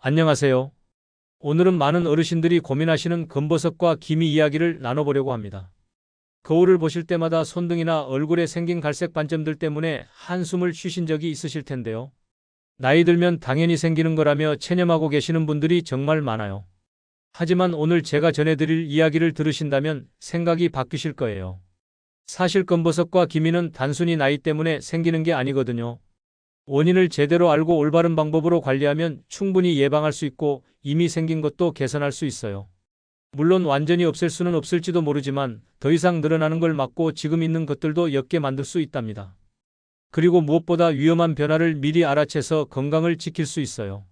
안녕하세요. 오늘은 많은 어르신들이 고민하시는 검버섯과 기미 이야기를 나눠보려고 합니다. 거울을 보실 때마다 손등이나 얼굴에 생긴 갈색 반점들 때문에 한숨을 쉬신 적이 있으실 텐데요. 나이 들면 당연히 생기는 거라며 체념하고 계시는 분들이 정말 많아요. 하지만 오늘 제가 전해드릴 이야기를 들으신다면 생각이 바뀌실 거예요. 사실 검버섯과 기미는 단순히 나이 때문에 생기는 게 아니거든요. 원인을 제대로 알고 올바른 방법으로 관리하면 충분히 예방할 수 있고 이미 생긴 것도 개선할 수 있어요. 물론 완전히 없앨 수는 없을지도 모르지만 더 이상 늘어나는 걸 막고 지금 있는 것들도 옅게 만들 수 있답니다. 그리고 무엇보다 위험한 변화를 미리 알아채서 건강을 지킬 수 있어요.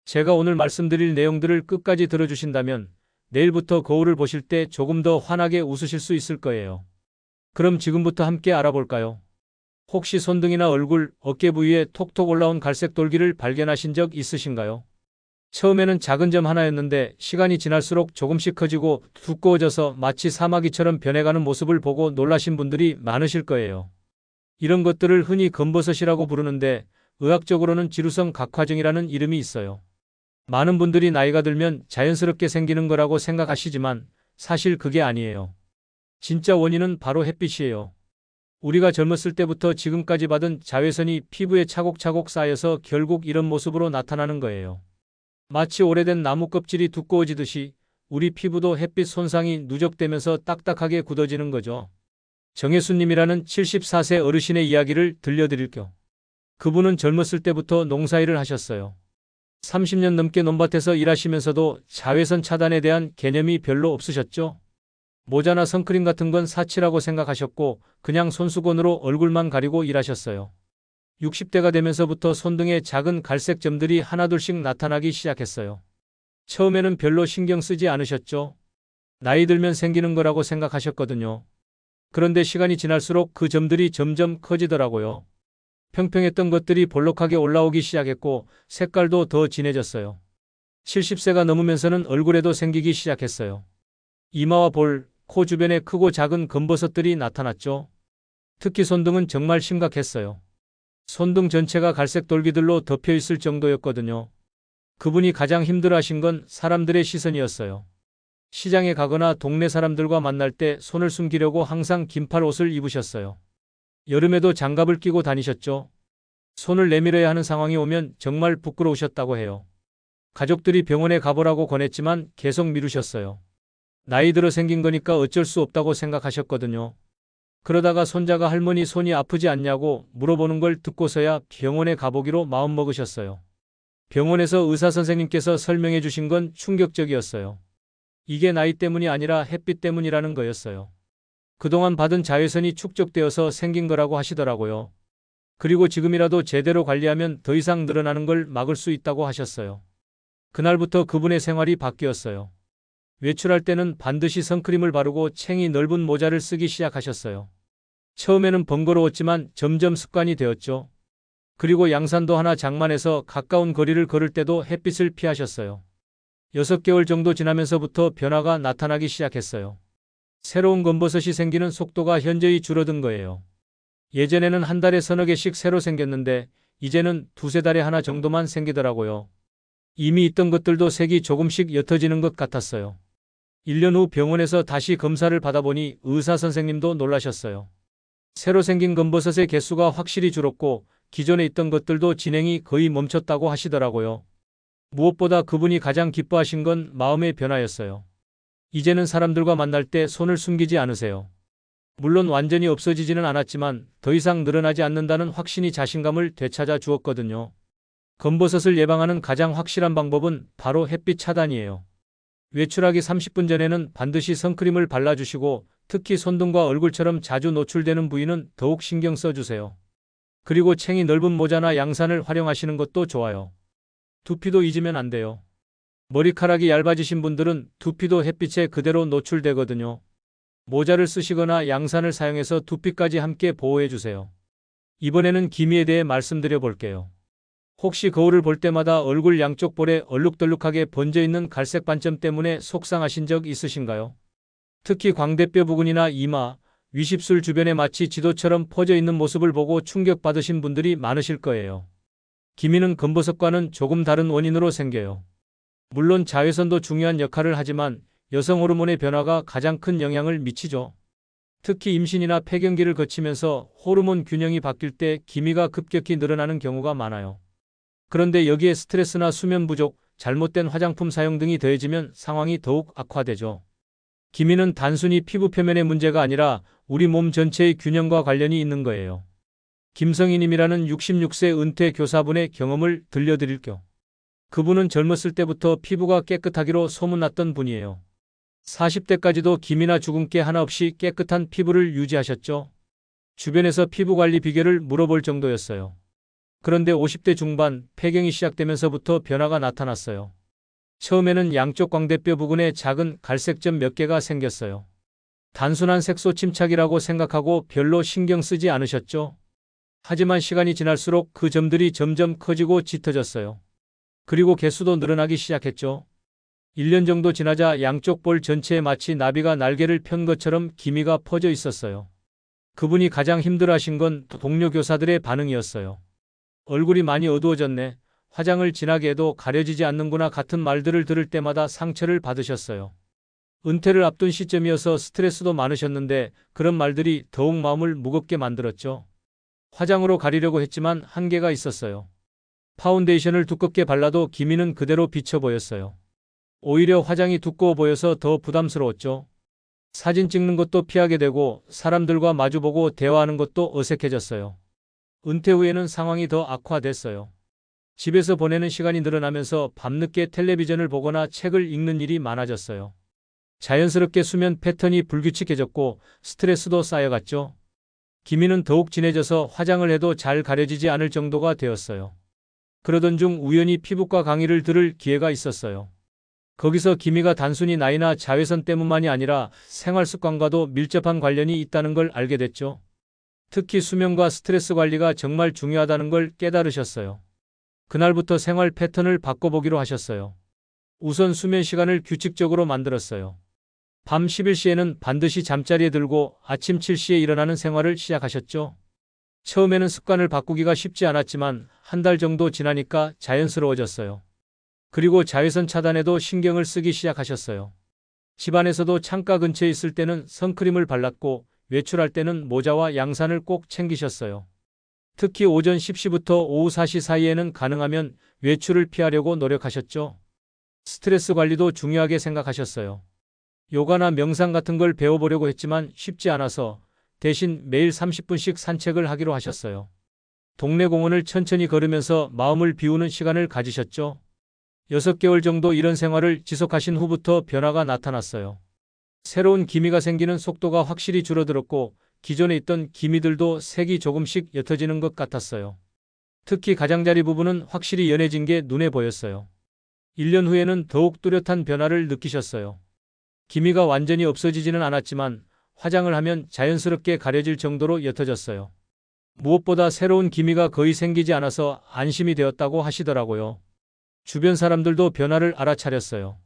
제가 오늘 말씀드릴 내용들을 끝까지 들어주신다면 내일부터 거울을 보실 때 조금 더 환하게 웃으실 수 있을 거예요. 그럼 지금부터 함께 알아볼까요? 혹시 손등이나 얼굴, 어깨 부위에 톡톡 올라온 갈색 돌기를 발견하신 적 있으신가요? 처음에는 작은 점 하나였는데 시간이 지날수록 조금씩 커지고 두꺼워져서 마치 사마귀처럼 변해가는 모습을 보고 놀라신 분들이 많으실 거예요. 이런 것들을 흔히 검버섯이라고 부르는데 의학적으로는 지루성 각화증이라는 이름이 있어요. 많은 분들이 나이가 들면 자연스럽게 생기는 거라고 생각하시지만 사실 그게 아니에요. 진짜 원인은 바로 햇빛이에요. 우리가 젊었을 때부터 지금까지 받은 자외선이 피부에 차곡차곡 쌓여서 결국 이런 모습으로 나타나는 거예요. 마치 오래된 나무 껍질이 두꺼워지듯이 우리 피부도 햇빛 손상이 누적되면서 딱딱하게 굳어지는 거죠. 정혜수님이라는 74세 어르신의 이야기를 들려드릴게요. 그분은 젊었을 때부터 농사일을 하셨어요. 30년 넘게 논밭에서 일하시면서도 자외선 차단에 대한 개념이 별로 없으셨죠? 모자나 선크림 같은 건 사치라고 생각하셨고 그냥 손수건으로 얼굴만 가리고 일하셨어요. 60대가 되면서부터 손등에 작은 갈색 점들이 하나둘씩 나타나기 시작했어요. 처음에는 별로 신경 쓰지 않으셨죠? 나이 들면 생기는 거라고 생각하셨거든요. 그런데 시간이 지날수록 그 점들이 점점 커지더라고요. 평평했던 것들이 볼록하게 올라오기 시작했고 색깔도 더 진해졌어요. 70세가 넘으면서는 얼굴에도 생기기 시작했어요. 이마와 볼, 코 주변에 크고 작은 검버섯들이 나타났죠. 특히 손등은 정말 심각했어요. 손등 전체가 갈색 돌기들로 덮여 있을 정도였거든요. 그분이 가장 힘들어하신 건 사람들의 시선이었어요. 시장에 가거나 동네 사람들과 만날 때 손을 숨기려고 항상 긴팔 옷을 입으셨어요. 여름에도 장갑을 끼고 다니셨죠. 손을 내밀어야 하는 상황이 오면 정말 부끄러우셨다고 해요. 가족들이 병원에 가보라고 권했지만 계속 미루셨어요. 나이 들어 생긴 거니까 어쩔 수 없다고 생각하셨거든요. 그러다가 손자가 할머니 손이 아프지 않냐고 물어보는 걸 듣고서야 병원에 가보기로 마음먹으셨어요. 병원에서 의사 선생님께서 설명해 주신 건 충격적이었어요. 이게 나이 때문이 아니라 햇빛 때문이라는 거였어요. 그동안 받은 자외선이 축적되어서 생긴 거라고 하시더라고요. 그리고 지금이라도 제대로 관리하면 더 이상 늘어나는 걸 막을 수 있다고 하셨어요. 그날부터 그분의 생활이 바뀌었어요. 외출할 때는 반드시 선크림을 바르고 챙이 넓은 모자를 쓰기 시작하셨어요. 처음에는 번거로웠지만 점점 습관이 되었죠. 그리고 양산도 하나 장만해서 가까운 거리를 걸을 때도 햇빛을 피하셨어요. 6개월 정도 지나면서부터 변화가 나타나기 시작했어요. 새로운 검버섯이 생기는 속도가 현저히 줄어든 거예요. 예전에는 한 달에 서너 개씩 새로 생겼는데 이제는 두세 달에 하나 정도만 생기더라고요. 이미 있던 것들도 색이 조금씩 옅어지는 것 같았어요. 1년 후 병원에서 다시 검사를 받아보니 의사 선생님도 놀라셨어요. 새로 생긴 검버섯의 개수가 확실히 줄었고 기존에 있던 것들도 진행이 거의 멈췄다고 하시더라고요. 무엇보다 그분이 가장 기뻐하신 건 마음의 변화였어요. 이제는 사람들과 만날 때 손을 숨기지 않으세요. 물론 완전히 없어지지는 않았지만 더 이상 늘어나지 않는다는 확신이 자신감을 되찾아 주었거든요. 검버섯을 예방하는 가장 확실한 방법은 바로 햇빛 차단이에요. 외출하기 30분 전에는 반드시 선크림을 발라주시고 특히 손등과 얼굴처럼 자주 노출되는 부위는 더욱 신경 써주세요. 그리고 챙이 넓은 모자나 양산을 활용하시는 것도 좋아요. 두피도 잊으면 안 돼요. 머리카락이 얇아지신 분들은 두피도 햇빛에 그대로 노출되거든요. 모자를 쓰시거나 양산을 사용해서 두피까지 함께 보호해주세요. 이번에는 기미에 대해 말씀드려 볼게요. 혹시 거울을 볼 때마다 얼굴 양쪽 볼에 얼룩덜룩하게 번져있는 갈색 반점 때문에 속상하신 적 있으신가요? 특히 광대뼈 부근이나 이마, 위십술 주변에 마치 지도처럼 퍼져 있는 모습을 보고 충격받으신 분들이 많으실 거예요. 기미는 검버섯과는 조금 다른 원인으로 생겨요. 물론 자외선도 중요한 역할을 하지만 여성 호르몬의 변화가 가장 큰 영향을 미치죠. 특히 임신이나 폐경기를 거치면서 호르몬 균형이 바뀔 때 기미가 급격히 늘어나는 경우가 많아요. 그런데 여기에 스트레스나 수면 부족, 잘못된 화장품 사용 등이 더해지면 상황이 더욱 악화되죠. 기미는 단순히 피부 표면의 문제가 아니라 우리 몸 전체의 균형과 관련이 있는 거예요. 김성희님이라는 66세 은퇴 교사분의 경험을 들려드릴게요. 그분은 젊었을 때부터 피부가 깨끗하기로 소문났던 분이에요. 40대까지도 기미나 주근깨 하나 없이 깨끗한 피부를 유지하셨죠. 주변에서 피부 관리 비결을 물어볼 정도였어요. 그런데 50대 중반 폐경이 시작되면서부터 변화가 나타났어요. 처음에는 양쪽 광대뼈 부근에 작은 갈색점 몇 개가 생겼어요. 단순한 색소 침착이라고 생각하고 별로 신경 쓰지 않으셨죠? 하지만 시간이 지날수록 그 점들이 점점 커지고 짙어졌어요. 그리고 개수도 늘어나기 시작했죠. 1년 정도 지나자 양쪽 볼 전체에 마치 나비가 날개를 편 것처럼 기미가 퍼져 있었어요. 그분이 가장 힘들어하신 건 동료 교사들의 반응이었어요. 얼굴이 많이 어두워졌네. 화장을 진하게 해도 가려지지 않는구나 같은 말들을 들을 때마다 상처를 받으셨어요. 은퇴를 앞둔 시점이어서 스트레스도 많으셨는데 그런 말들이 더욱 마음을 무겁게 만들었죠. 화장으로 가리려고 했지만 한계가 있었어요. 파운데이션을 두껍게 발라도 기미는 그대로 비쳐 보였어요. 오히려 화장이 두꺼워 보여서 더 부담스러웠죠. 사진 찍는 것도 피하게 되고 사람들과 마주보고 대화하는 것도 어색해졌어요. 은퇴 후에는 상황이 더 악화됐어요. 집에서 보내는 시간이 늘어나면서 밤늦게 텔레비전을 보거나 책을 읽는 일이 많아졌어요. 자연스럽게 수면 패턴이 불규칙해졌고 스트레스도 쌓여갔죠. 기미는 더욱 진해져서 화장을 해도 잘 가려지지 않을 정도가 되었어요. 그러던 중 우연히 피부과 강의를 들을 기회가 있었어요. 거기서 기미가 단순히 나이나 자외선 때문만이 아니라 생활 습관과도 밀접한 관련이 있다는 걸 알게 됐죠. 특히 수면과 스트레스 관리가 정말 중요하다는 걸 깨달으셨어요. 그날부터 생활 패턴을 바꿔보기로 하셨어요. 우선 수면 시간을 규칙적으로 만들었어요. 밤 11시에는 반드시 잠자리에 들고 아침 7시에 일어나는 생활을 시작하셨죠. 처음에는 습관을 바꾸기가 쉽지 않았지만 한 달 정도 지나니까 자연스러워졌어요. 그리고 자외선 차단에도 신경을 쓰기 시작하셨어요. 집안에서도 창가 근처에 있을 때는 선크림을 발랐고 외출할 때는 모자와 양산을 꼭 챙기셨어요. 특히 오전 10시부터 오후 4시 사이에는 가능하면 외출을 피하려고 노력하셨죠. 스트레스 관리도 중요하게 생각하셨어요. 요가나 명상 같은 걸 배워보려고 했지만 쉽지 않아서 대신 매일 30분씩 산책을 하기로 하셨어요. 동네 공원을 천천히 걸으면서 마음을 비우는 시간을 가지셨죠. 6개월 정도 이런 생활을 지속하신 후부터 변화가 나타났어요. 새로운 기미가 생기는 속도가 확실히 줄어들었고 기존에 있던 기미들도 색이 조금씩 옅어지는 것 같았어요. 특히 가장자리 부분은 확실히 연해진 게 눈에 보였어요. 1년 후에는 더욱 뚜렷한 변화를 느끼셨어요. 기미가 완전히 없어지지는 않았지만 화장을 하면 자연스럽게 가려질 정도로 옅어졌어요. 무엇보다 새로운 기미가 거의 생기지 않아서 안심이 되었다고 하시더라고요. 주변 사람들도 변화를 알아차렸어요.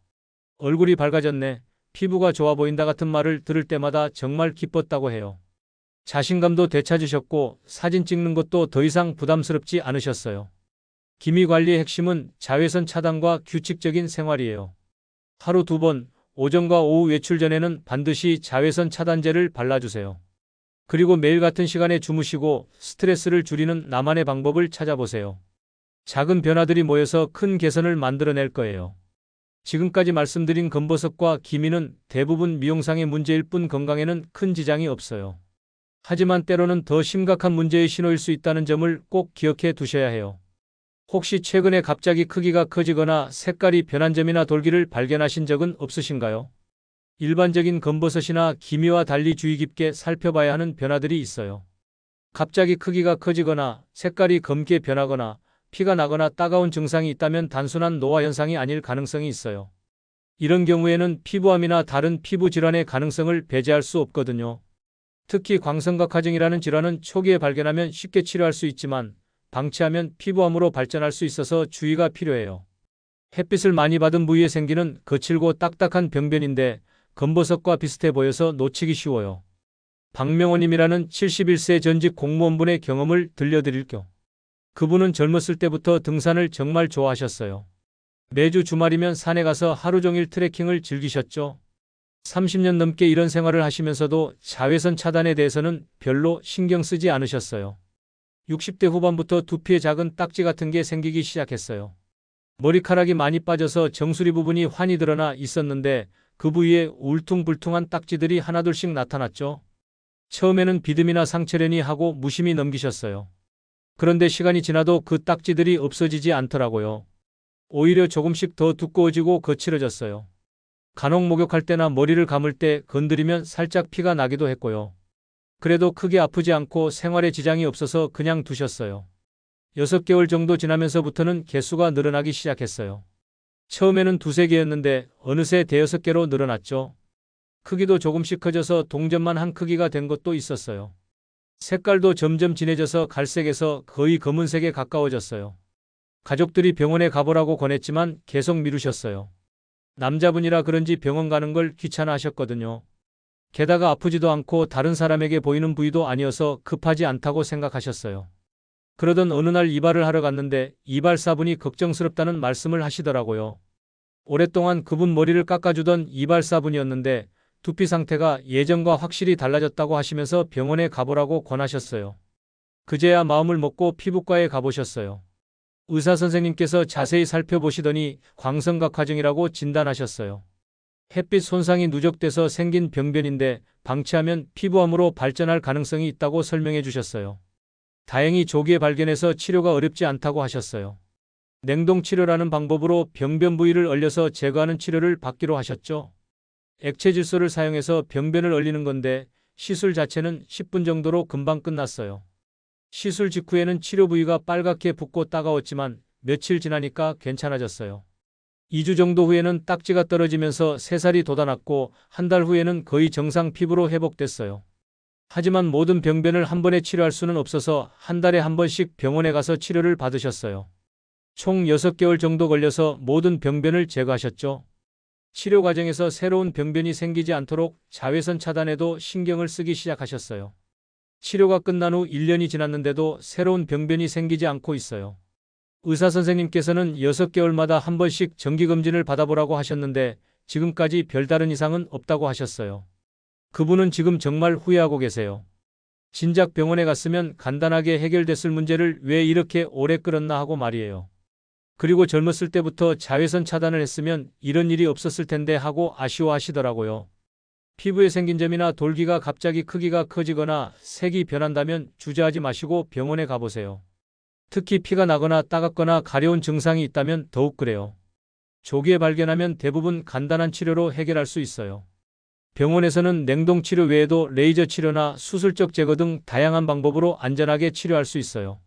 얼굴이 밝아졌네, 피부가 좋아 보인다 같은 말을 들을 때마다 정말 기뻤다고 해요. 자신감도 되찾으셨고 사진 찍는 것도 더 이상 부담스럽지 않으셨어요. 기미 관리의 핵심은 자외선 차단과 규칙적인 생활이에요. 하루 2번, 오전과 오후 외출 전에는 반드시 자외선 차단제를 발라주세요. 그리고 매일 같은 시간에 주무시고 스트레스를 줄이는 나만의 방법을 찾아보세요. 작은 변화들이 모여서 큰 개선을 만들어낼 거예요. 지금까지 말씀드린 검버섯과 기미는 대부분 미용상의 문제일 뿐 건강에는 큰 지장이 없어요. 하지만 때로는 더 심각한 문제의 신호일 수 있다는 점을 꼭 기억해 두셔야 해요. 혹시 최근에 갑자기 크기가 커지거나 색깔이 변한 점이나 돌기를 발견하신 적은 없으신가요? 일반적인 검버섯이나 기미와 달리 주의 깊게 살펴봐야 하는 변화들이 있어요. 갑자기 크기가 커지거나 색깔이 검게 변하거나 피가 나거나 따가운 증상이 있다면 단순한 노화 현상이 아닐 가능성이 있어요. 이런 경우에는 피부암이나 다른 피부 질환의 가능성을 배제할 수 없거든요. 특히 광선각화증이라는 질환은 초기에 발견하면 쉽게 치료할 수 있지만 방치하면 피부암으로 발전할 수 있어서 주의가 필요해요. 햇빛을 많이 받은 부위에 생기는 거칠고 딱딱한 병변인데 검버섯과 비슷해 보여서 놓치기 쉬워요. 박명호님이라는 71세 전직 공무원분의 경험을 들려드릴게요. 그분은 젊었을 때부터 등산을 정말 좋아하셨어요. 매주 주말이면 산에 가서 하루 종일 트레킹을 즐기셨죠. 30년 넘게 이런 생활을 하시면서도 자외선 차단에 대해서는 별로 신경 쓰지 않으셨어요. 60대 후반부터 두피에 작은 딱지 같은 게 생기기 시작했어요. 머리카락이 많이 빠져서 정수리 부분이 환히 드러나 있었는데 그 부위에 울퉁불퉁한 딱지들이 하나둘씩 나타났죠. 처음에는 비듬이나 상처려니 하고 무심히 넘기셨어요. 그런데 시간이 지나도 그 딱지들이 없어지지 않더라고요. 오히려 조금씩 더 두꺼워지고 거칠어졌어요. 간혹 목욕할 때나 머리를 감을 때 건드리면 살짝 피가 나기도 했고요. 그래도 크게 아프지 않고 생활에 지장이 없어서 그냥 두셨어요. 6개월 정도 지나면서부터는 개수가 늘어나기 시작했어요. 처음에는 2~3개였는데 어느새 5~6개로 늘어났죠. 크기도 조금씩 커져서 동전만 한 크기가 된 것도 있었어요. 색깔도 점점 진해져서 갈색에서 거의 검은색에 가까워졌어요. 가족들이 병원에 가보라고 권했지만 계속 미루셨어요. 남자분이라 그런지 병원 가는 걸 귀찮아 하셨거든요. 게다가 아프지도 않고 다른 사람에게 보이는 부위도 아니어서 급하지 않다고 생각하셨어요. 그러던 어느 날 이발을 하러 갔는데 이발사분이 걱정스럽다는 말씀을 하시더라고요. 오랫동안 그분 머리를 깎아주던 이발사분이었는데 두피 상태가 예전과 확실히 달라졌다고 하시면서 병원에 가보라고 권하셨어요. 그제야 마음을 먹고 피부과에 가보셨어요. 의사 선생님께서 자세히 살펴보시더니 광성각화증이라고 진단하셨어요. 햇빛 손상이 누적돼서 생긴 병변인데 방치하면 피부암으로 발전할 가능성이 있다고 설명해 주셨어요. 다행히 조기에 발견해서 치료가 어렵지 않다고 하셨어요. 냉동치료라는 방법으로 병변 부위를 얼려서 제거하는 치료를 받기로 하셨죠. 액체 질소를 사용해서 병변을 얼리는 건데 시술 자체는 10분 정도로 금방 끝났어요. 시술 직후에는 치료 부위가 빨갛게 붓고 따가웠지만 며칠 지나니까 괜찮아졌어요. 2주 정도 후에는 딱지가 떨어지면서 새살이 돋아났고 한 달 후에는 거의 정상 피부로 회복됐어요. 하지만 모든 병변을 한 번에 치료할 수는 없어서 한 달에 한 번씩 병원에 가서 치료를 받으셨어요. 총 6개월 정도 걸려서 모든 병변을 제거하셨죠. 치료 과정에서 새로운 병변이 생기지 않도록 자외선 차단에도 신경을 쓰기 시작하셨어요. 치료가 끝난 후 1년이 지났는데도 새로운 병변이 생기지 않고 있어요. 의사 선생님께서는 6개월마다 한 번씩 정기검진을 받아보라고 하셨는데 지금까지 별다른 이상은 없다고 하셨어요. 그분은 지금 정말 후회하고 계세요. 진작 병원에 갔으면 간단하게 해결됐을 문제를 왜 이렇게 오래 끌었나 하고 말이에요. 그리고 젊었을 때부터 자외선 차단을 했으면 이런 일이 없었을 텐데 하고 아쉬워하시더라고요. 피부에 생긴 점이나 돌기가 갑자기 크기가 커지거나 색이 변한다면 주저하지 마시고 병원에 가보세요. 특히 피가 나거나 따갑거나 가려운 증상이 있다면 더욱 그래요. 조기에 발견하면 대부분 간단한 치료로 해결할 수 있어요. 병원에서는 냉동치료 외에도 레이저 치료나 수술적 제거 등 다양한 방법으로 안전하게 치료할 수 있어요.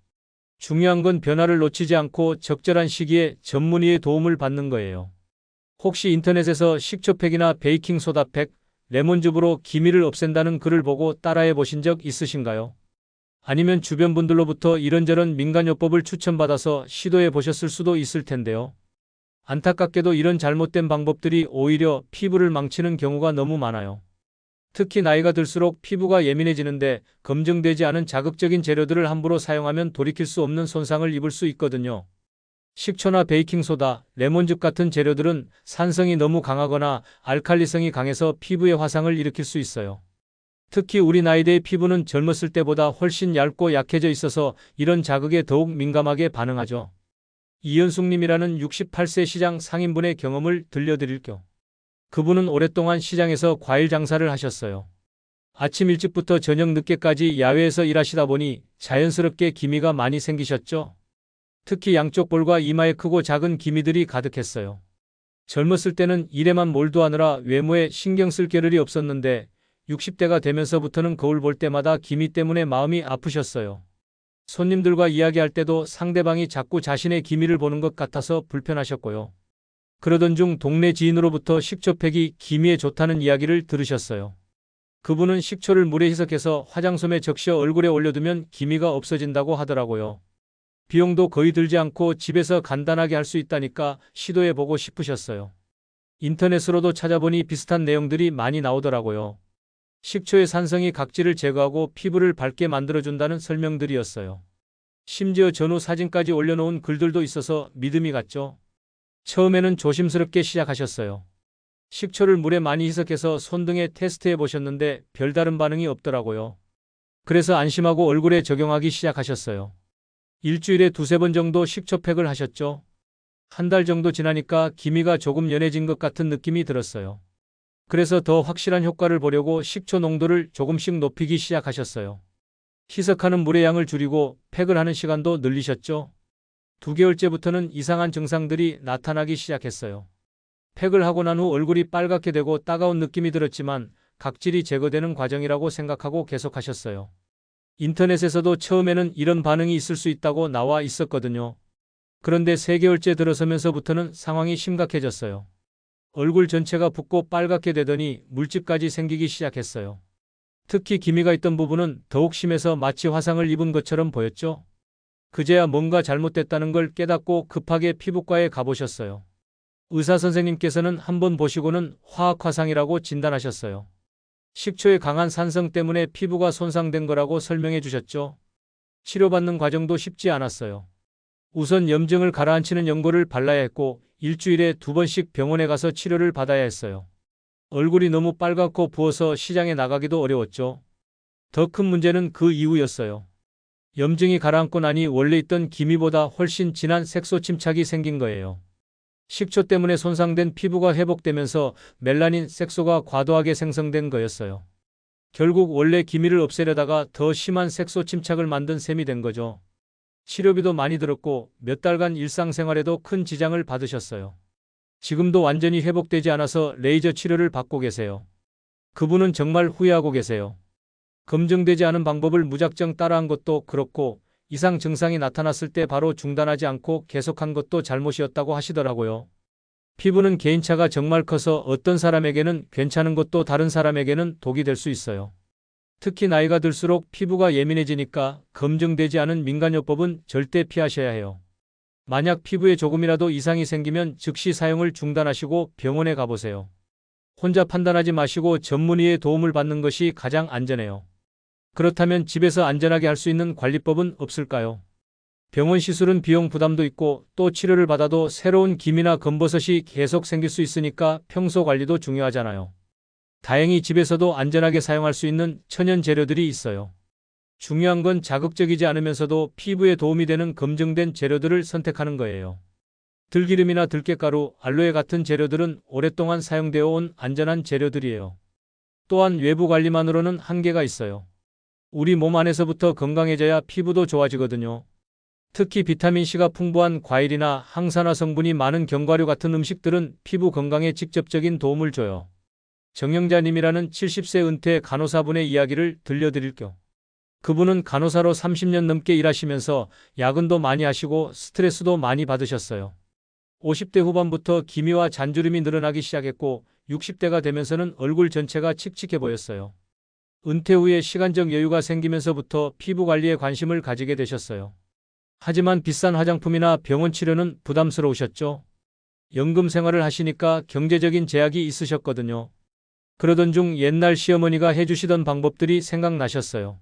중요한 건 변화를 놓치지 않고 적절한 시기에 전문의의 도움을 받는 거예요. 혹시 인터넷에서 식초팩이나 베이킹소다팩, 레몬즙으로 기미를 없앤다는 글을 보고 따라해 보신 적 있으신가요? 아니면 주변 분들로부터 이런저런 민간요법을 추천받아서 시도해 보셨을 수도 있을 텐데요. 안타깝게도 이런 잘못된 방법들이 오히려 피부를 망치는 경우가 너무 많아요. 특히 나이가 들수록 피부가 예민해지는데 검증되지 않은 자극적인 재료들을 함부로 사용하면 돌이킬 수 없는 손상을 입을 수 있거든요. 식초나 베이킹소다, 레몬즙 같은 재료들은 산성이 너무 강하거나 알칼리성이 강해서 피부에 화상을 일으킬 수 있어요. 특히 우리 나이대의 피부는 젊었을 때보다 훨씬 얇고 약해져 있어서 이런 자극에 더욱 민감하게 반응하죠. 이현숙님이라는 68세 시장 상인분의 경험을 들려드릴게요. 그분은 오랫동안 시장에서 과일 장사를 하셨어요. 아침 일찍부터 저녁 늦게까지 야외에서 일하시다 보니 자연스럽게 기미가 많이 생기셨죠. 특히 양쪽 볼과 이마에 크고 작은 기미들이 가득했어요. 젊었을 때는 일에만 몰두하느라 외모에 신경 쓸 겨를이 없었는데 60대가 되면서부터는 거울 볼 때마다 기미 때문에 마음이 아프셨어요. 손님들과 이야기할 때도 상대방이 자꾸 자신의 기미를 보는 것 같아서 불편하셨고요. 그러던 중 동네 지인으로부터 식초팩이 기미에 좋다는 이야기를 들으셨어요. 그분은 식초를 물에 희석해서 화장솜에 적셔 얼굴에 올려두면 기미가 없어진다고 하더라고요. 비용도 거의 들지 않고 집에서 간단하게 할 수 있다니까 시도해보고 싶으셨어요. 인터넷으로도 찾아보니 비슷한 내용들이 많이 나오더라고요. 식초의 산성이 각질을 제거하고 피부를 밝게 만들어준다는 설명들이었어요. 심지어 전후 사진까지 올려놓은 글들도 있어서 믿음이 갔죠. 처음에는 조심스럽게 시작하셨어요. 식초를 물에 많이 희석해서 손등에 테스트해 보셨는데 별다른 반응이 없더라고요. 그래서 안심하고 얼굴에 적용하기 시작하셨어요. 일주일에 두세 번 정도 식초팩을 하셨죠. 한 달 정도 지나니까 기미가 조금 연해진 것 같은 느낌이 들었어요. 그래서 더 확실한 효과를 보려고 식초 농도를 조금씩 높이기 시작하셨어요. 희석하는 물의 양을 줄이고 팩을 하는 시간도 늘리셨죠. 2개월째부터는 이상한 증상들이 나타나기 시작했어요. 팩을 하고 난 후 얼굴이 빨갛게 되고 따가운 느낌이 들었지만 각질이 제거되는 과정이라고 생각하고 계속하셨어요. 인터넷에서도 처음에는 이런 반응이 있을 수 있다고 나와 있었거든요. 그런데 3개월째 들어서면서부터는 상황이 심각해졌어요. 얼굴 전체가 붓고 빨갛게 되더니 물집까지 생기기 시작했어요. 특히 기미가 있던 부분은 더욱 심해서 마치 화상을 입은 것처럼 보였죠. 그제야 뭔가 잘못됐다는 걸 깨닫고 급하게 피부과에 가보셨어요. 의사 선생님께서는 한번 보시고는 화학화상이라고 진단하셨어요. 식초의 강한 산성 때문에 피부가 손상된 거라고 설명해 주셨죠. 치료받는 과정도 쉽지 않았어요. 우선 염증을 가라앉히는 연고를 발라야 했고 일주일에 2번씩 병원에 가서 치료를 받아야 했어요. 얼굴이 너무 빨갛고 부어서 시장에 나가기도 어려웠죠. 더 큰 문제는 그 이후였어요. 염증이 가라앉고 나니 원래 있던 기미보다 훨씬 진한 색소 침착이 생긴 거예요. 식초 때문에 손상된 피부가 회복되면서 멜라닌 색소가 과도하게 생성된 거였어요. 결국 원래 기미를 없애려다가 더 심한 색소 침착을 만든 셈이 된 거죠. 치료비도 많이 들었고 몇 달간 일상생활에도 큰 지장을 받으셨어요. 지금도 완전히 회복되지 않아서 레이저 치료를 받고 계세요. 그분은 정말 후회하고 계세요. 검증되지 않은 방법을 무작정 따라한 것도 그렇고 이상 증상이 나타났을 때 바로 중단하지 않고 계속한 것도 잘못이었다고 하시더라고요. 피부는 개인차가 정말 커서 어떤 사람에게는 괜찮은 것도 다른 사람에게는 독이 될 수 있어요. 특히 나이가 들수록 피부가 예민해지니까 검증되지 않은 민간요법은 절대 피하셔야 해요. 만약 피부에 조금이라도 이상이 생기면 즉시 사용을 중단하시고 병원에 가보세요. 혼자 판단하지 마시고 전문의의 도움을 받는 것이 가장 안전해요. 그렇다면 집에서 안전하게 할 수 있는 관리법은 없을까요? 병원 시술은 비용 부담도 있고 또 치료를 받아도 새로운 기미나 검버섯이 계속 생길 수 있으니까 평소 관리도 중요하잖아요. 다행히 집에서도 안전하게 사용할 수 있는 천연 재료들이 있어요. 중요한 건 자극적이지 않으면서도 피부에 도움이 되는 검증된 재료들을 선택하는 거예요. 들기름이나 들깨가루, 알로에 같은 재료들은 오랫동안 사용되어 온 안전한 재료들이에요. 또한 외부 관리만으로는 한계가 있어요. 우리 몸 안에서부터 건강해져야 피부도 좋아지거든요. 특히 비타민C가 풍부한 과일이나 항산화 성분이 많은 견과류 같은 음식들은 피부 건강에 직접적인 도움을 줘요. 정영자님이라는 70세 은퇴 간호사분의 이야기를 들려드릴게요. 그분은 간호사로 30년 넘게 일하시면서 야근도 많이 하시고 스트레스도 많이 받으셨어요. 50대 후반부터 기미와 잔주름이 늘어나기 시작했고 60대가 되면서는 얼굴 전체가 칙칙해 보였어요. 은퇴 후에 시간적 여유가 생기면서부터 피부 관리에 관심을 가지게 되셨어요. 하지만 비싼 화장품이나 병원 치료는 부담스러우셨죠. 연금 생활을 하시니까 경제적인 제약이 있으셨거든요. 그러던 중 옛날 시어머니가 해주시던 방법들이 생각나셨어요.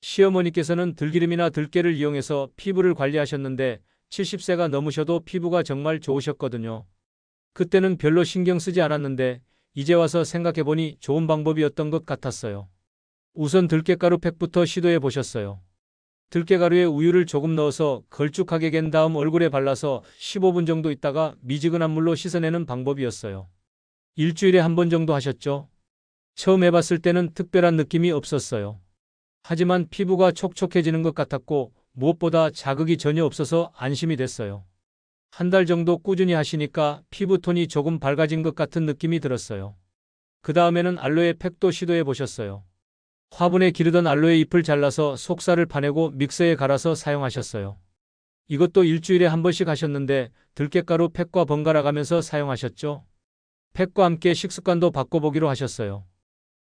시어머니께서는 들기름이나 들깨를 이용해서 피부를 관리하셨는데 70세가 넘으셔도 피부가 정말 좋으셨거든요. 그때는 별로 신경 쓰지 않았는데 이제 와서 생각해보니 좋은 방법이었던 것 같았어요. 우선 들깨가루 팩부터 시도해 보셨어요. 들깨가루에 우유를 조금 넣어서 걸쭉하게 갠 다음 얼굴에 발라서 15분 정도 있다가 미지근한 물로 씻어내는 방법이었어요. 일주일에 한 번 정도 하셨죠? 처음 해봤을 때는 특별한 느낌이 없었어요. 하지만 피부가 촉촉해지는 것 같았고 무엇보다 자극이 전혀 없어서 안심이 됐어요. 한 달 정도 꾸준히 하시니까 피부톤이 조금 밝아진 것 같은 느낌이 들었어요. 그 다음에는 알로에 팩도 시도해 보셨어요. 화분에 기르던 알로에 잎을 잘라서 속살을 파내고 믹서에 갈아서 사용하셨어요. 이것도 일주일에 한 번씩 하셨는데 들깨가루 팩과 번갈아 가면서 사용하셨죠. 팩과 함께 식습관도 바꿔보기로 하셨어요.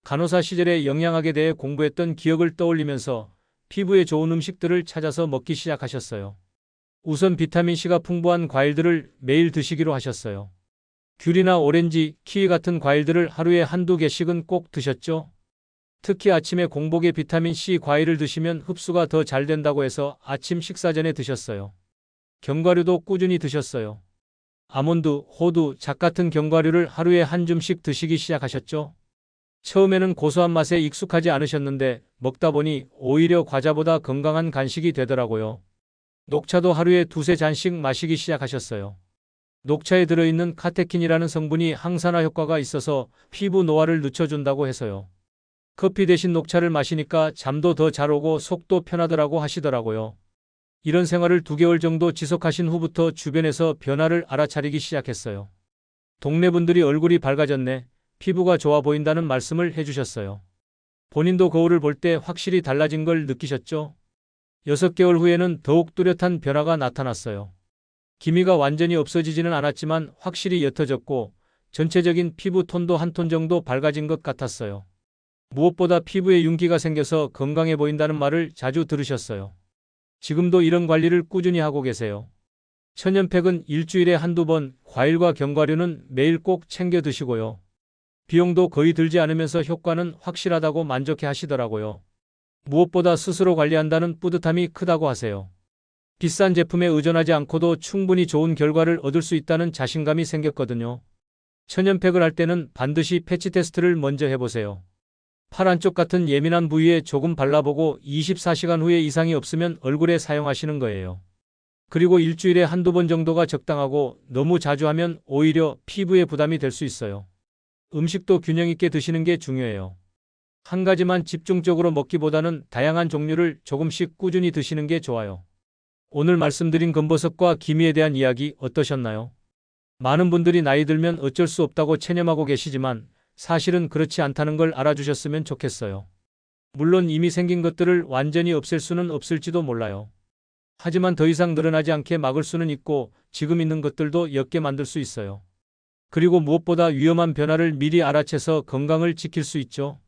간호사 시절에 영양학에 대해 공부했던 기억을 떠올리면서 피부에 좋은 음식들을 찾아서 먹기 시작하셨어요. 우선 비타민C가 풍부한 과일들을 매일 드시기로 하셨어요. 귤이나 오렌지, 키위 같은 과일들을 하루에 한두 개씩은 꼭 드셨죠. 특히 아침에 공복에 비타민C 과일을 드시면 흡수가 더 잘 된다고 해서 아침 식사 전에 드셨어요. 견과류도 꾸준히 드셨어요. 아몬드, 호두, 잣 같은 견과류를 하루에 한 줌씩 드시기 시작하셨죠? 처음에는 고소한 맛에 익숙하지 않으셨는데 먹다 보니 오히려 과자보다 건강한 간식이 되더라고요. 녹차도 하루에 두세 잔씩 마시기 시작하셨어요. 녹차에 들어있는 카테킨이라는 성분이 항산화 효과가 있어서 피부 노화를 늦춰준다고 해서요. 커피 대신 녹차를 마시니까 잠도 더 잘 오고 속도 편하더라고 하시더라고요. 이런 생활을 2개월 정도 지속하신 후부터 주변에서 변화를 알아차리기 시작했어요. 동네 분들이 얼굴이 밝아졌네, 피부가 좋아 보인다는 말씀을 해주셨어요. 본인도 거울을 볼 때 확실히 달라진 걸 느끼셨죠? 6개월 후에는 더욱 뚜렷한 변화가 나타났어요. 기미가 완전히 없어지지는 않았지만 확실히 옅어졌고 전체적인 피부 톤도 한 톤 정도 밝아진 것 같았어요. 무엇보다 피부에 윤기가 생겨서 건강해 보인다는 말을 자주 들으셨어요. 지금도 이런 관리를 꾸준히 하고 계세요. 천연팩은 일주일에 한두 번, 과일과 견과류는 매일 꼭 챙겨 드시고요. 비용도 거의 들지 않으면서 효과는 확실하다고 만족해 하시더라고요. 무엇보다 스스로 관리한다는 뿌듯함이 크다고 하세요. 비싼 제품에 의존하지 않고도 충분히 좋은 결과를 얻을 수 있다는 자신감이 생겼거든요. 천연팩을 할 때는 반드시 패치 테스트를 먼저 해보세요. 팔 안쪽 같은 예민한 부위에 조금 발라보고 24시간 후에 이상이 없으면 얼굴에 사용하시는 거예요. 그리고 일주일에 한두 번 정도가 적당하고 너무 자주 하면 오히려 피부에 부담이 될 수 있어요. 음식도 균형 있게 드시는 게 중요해요. 한 가지만 집중적으로 먹기보다는 다양한 종류를 조금씩 꾸준히 드시는 게 좋아요. 오늘 말씀드린 검버섯과 기미에 대한 이야기 어떠셨나요? 많은 분들이 나이 들면 어쩔 수 없다고 체념하고 계시지만 사실은 그렇지 않다는 걸 알아주셨으면 좋겠어요. 물론 이미 생긴 것들을 완전히 없앨 수는 없을지도 몰라요. 하지만 더 이상 늘어나지 않게 막을 수는 있고 지금 있는 것들도 옅게 만들 수 있어요. 그리고 무엇보다 위험한 변화를 미리 알아채서 건강을 지킬 수 있죠.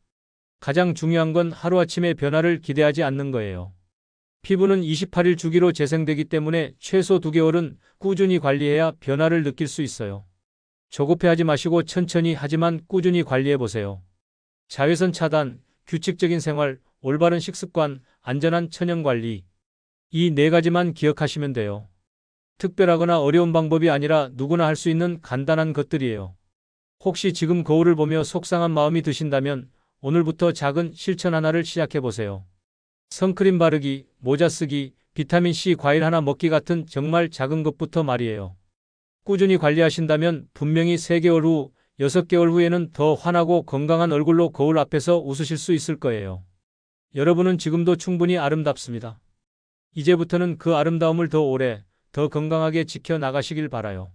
가장 중요한 건 하루아침에 변화를 기대하지 않는 거예요. 피부는 28일 주기로 재생되기 때문에 최소 2개월은 꾸준히 관리해야 변화를 느낄 수 있어요. 조급해하지 마시고 천천히 하지만 꾸준히 관리해보세요. 자외선 차단, 규칙적인 생활, 올바른 식습관, 안전한 천연관리. 이 4가지만 기억하시면 돼요. 특별하거나 어려운 방법이 아니라 누구나 할 수 있는 간단한 것들이에요. 혹시 지금 거울을 보며 속상한 마음이 드신다면 오늘부터 작은 실천 하나를 시작해보세요. 선크림 바르기, 모자 쓰기, 비타민C 과일 하나 먹기 같은 정말 작은 것부터 말이에요. 꾸준히 관리하신다면 분명히 3개월 후, 6개월 후에는 더 환하고 건강한 얼굴로 거울 앞에서 웃으실 수 있을 거예요. 여러분은 지금도 충분히 아름답습니다. 이제부터는 그 아름다움을 더 오래, 더 건강하게 지켜나가시길 바라요.